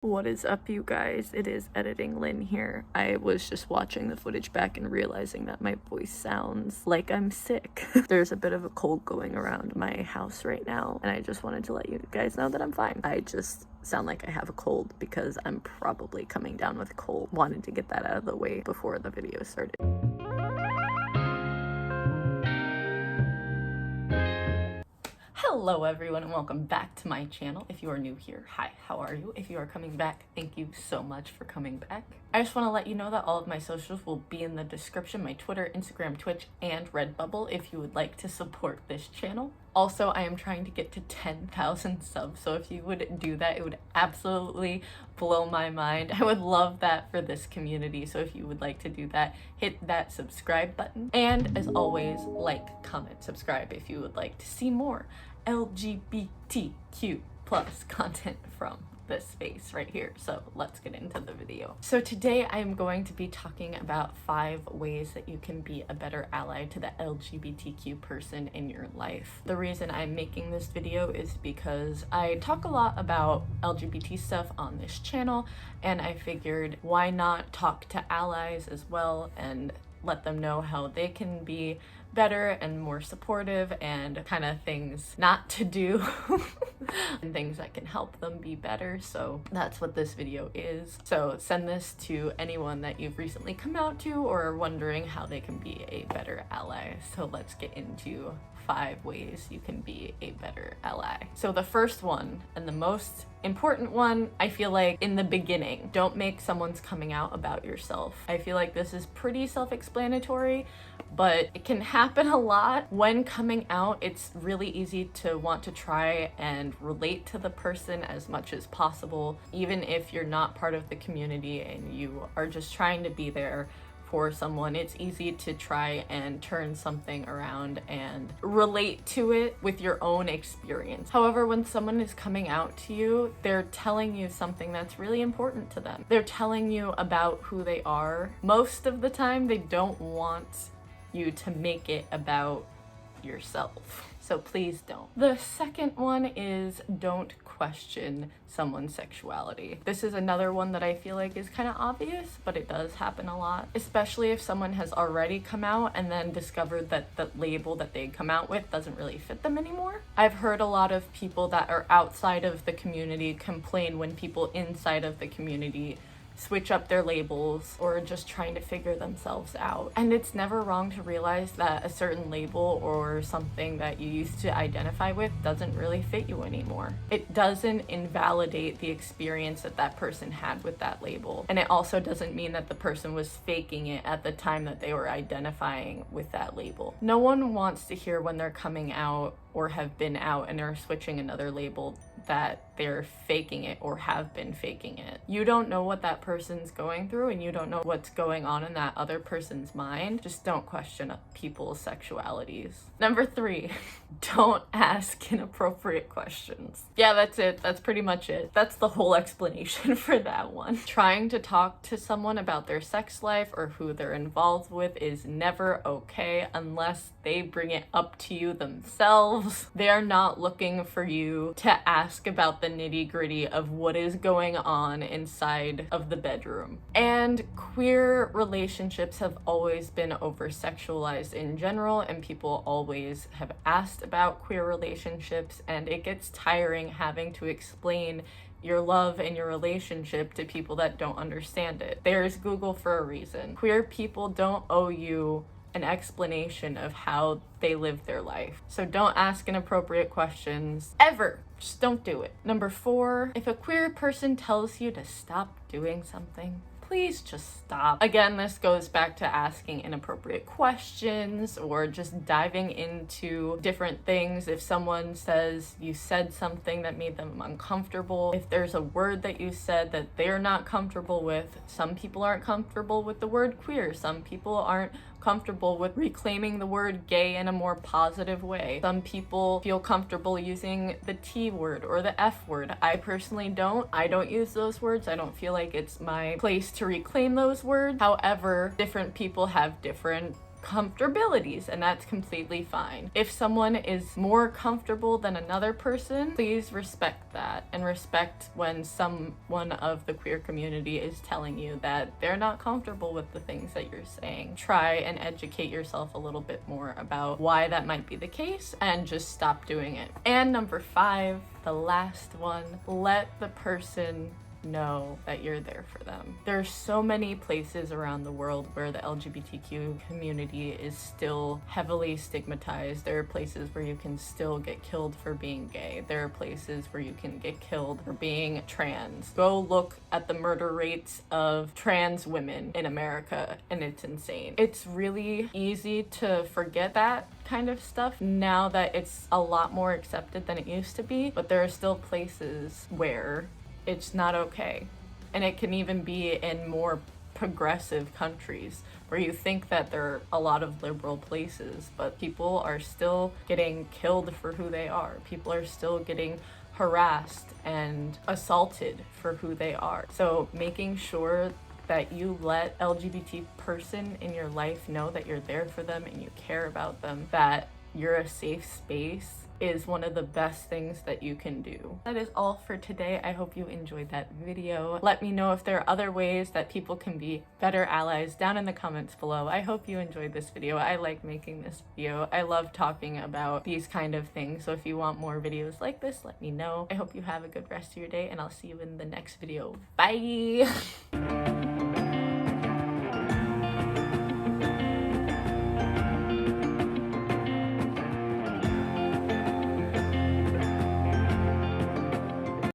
What is up, you guys? It is Editing Lynn here. I was just watching the footage back and realizing that my voice sounds like I'm sick. There's a bit of a cold going around my house right now, and I just wanted to let you guys know that I'm fine. I just sound like I have a cold because I'm probably coming down with a cold. Wanted to get that out of the way before the video started. Hello everyone and welcome back to my channel. If you are new here, hi, how are you? If you are coming back, thank you so much for coming back. I just want to let you know that all of my socials will be in the description, my Twitter, Instagram, Twitch, and Redbubble if you would like to support this channel. Also, I am trying to get to 10,000 subs, so if you would do that, it would absolutely blow my mind. I would love that for this community, so if you would like to do that, hit that subscribe button. And as always, like, comment, subscribe if you would like to see more LGBTQ plus content from this space right here. So let's get into the video. So today I am going to be talking about 5 ways that you can be a better ally to the LGBTQ person in your life. The reason I'm making this video is because I talk a lot about LGBT stuff on this channel, and I figured why not talk to allies as well and let them know how they can be better and more supportive and kind of things not to do and things that can help them be better. So that's what this video is. So send this to anyone that you've recently come out to or are wondering how they can be a better ally. So let's get into 5 ways you can be a better ally. So the first one, and the most important one, I feel like in the beginning, don't make someone's coming out about yourself. I feel like this is pretty self-explanatory, but it can happen a lot. When coming out, it's really easy to want to try and relate to the person as much as possible, even if you're not part of the community and you are just trying to be there for someone. It's easy to try and turn something around and relate to it with your own experience. However, when someone is coming out to you, they're telling you something that's really important to them. They're telling you about who they are. Most of the time, they don't want you to make it about yourself. So please don't. The second one is don't question someone's sexuality. This is another one that I feel like is kind of obvious, but it does happen a lot, especially if someone has already come out and then discovered that the label that they come out with doesn't really fit them anymore. I've heard a lot of people that are outside of the community complain when people inside of the community switch up their labels or just trying to figure themselves out. And it's never wrong to realize that a certain label or something that you used to identify with doesn't really fit you anymore. It doesn't invalidate the experience that that person had with that label. And it also doesn't mean that the person was faking it at the time that they were identifying with that label. No one wants to hear when they're coming out or have been out and are switching another label that they're faking it or have been faking it. You don't know what that person's going through and you don't know what's going on in that other person's mind. Just don't question people's sexualities. Number 3, don't ask inappropriate questions. Yeah, that's it. That's pretty much it. That's the whole explanation for that one. Trying to talk to someone about their sex life or who they're involved with is never okay unless they bring it up to you themselves. They are not looking for you to ask about the nitty-gritty of what is going on inside of the bedroom. And queer relationships have always been over-sexualized in general, and people always have asked about queer relationships, and it gets tiring having to explain your love and your relationship to people that don't understand it. There's Google for a reason. Queer people don't owe you an explanation of how they live their life. So don't ask inappropriate questions ever. Just don't do it. Number 4, if a queer person tells you to stop doing something, please just stop. Again, this goes back to asking inappropriate questions or just diving into different things. If someone says you said something that made them uncomfortable, if there's a word that you said that they're not comfortable with, some people aren't comfortable with the word queer, some people aren't comfortable with reclaiming the word gay in a more positive way. Some people feel comfortable using the T word or the F word. I personally don't. I don't use those words. I don't feel like it's my place to reclaim those words. However, different people have different comfortabilities, and that's completely fine. If someone is more comfortable than another person, please respect that, and respect when someone of the queer community is telling you that they're not comfortable with the things that you're saying. Try and educate yourself a little bit more about why that might be the case, and just stop doing it. And number 5, the last one, let the person know that you're there for them. There's so many places around the world where the LGBTQ community is still heavily stigmatized. There are places where you can still get killed for being gay. There are places where you can get killed for being trans. Go look at the murder rates of trans women in America, and it's insane. It's really easy to forget that kind of stuff now that it's a lot more accepted than it used to be, but there are still places where it's not okay. And it can even be in more progressive countries where you think that there are a lot of liberal places, but people are still getting killed for who they are. People are still getting harassed and assaulted for who they are. So making sure that you let LGBT person in your life know that you're there for them and you care about them, that you're a safe space, is one of the best things that you can do. That is all for today. I hope you enjoyed that video. Let me know if there are other ways that people can be better allies down in the comments below. I hope you enjoyed this video. I like making this video. I love talking about these kind of things. So if you want more videos like this, let me know. I hope you have a good rest of your day, and I'll see you in the next video. Bye!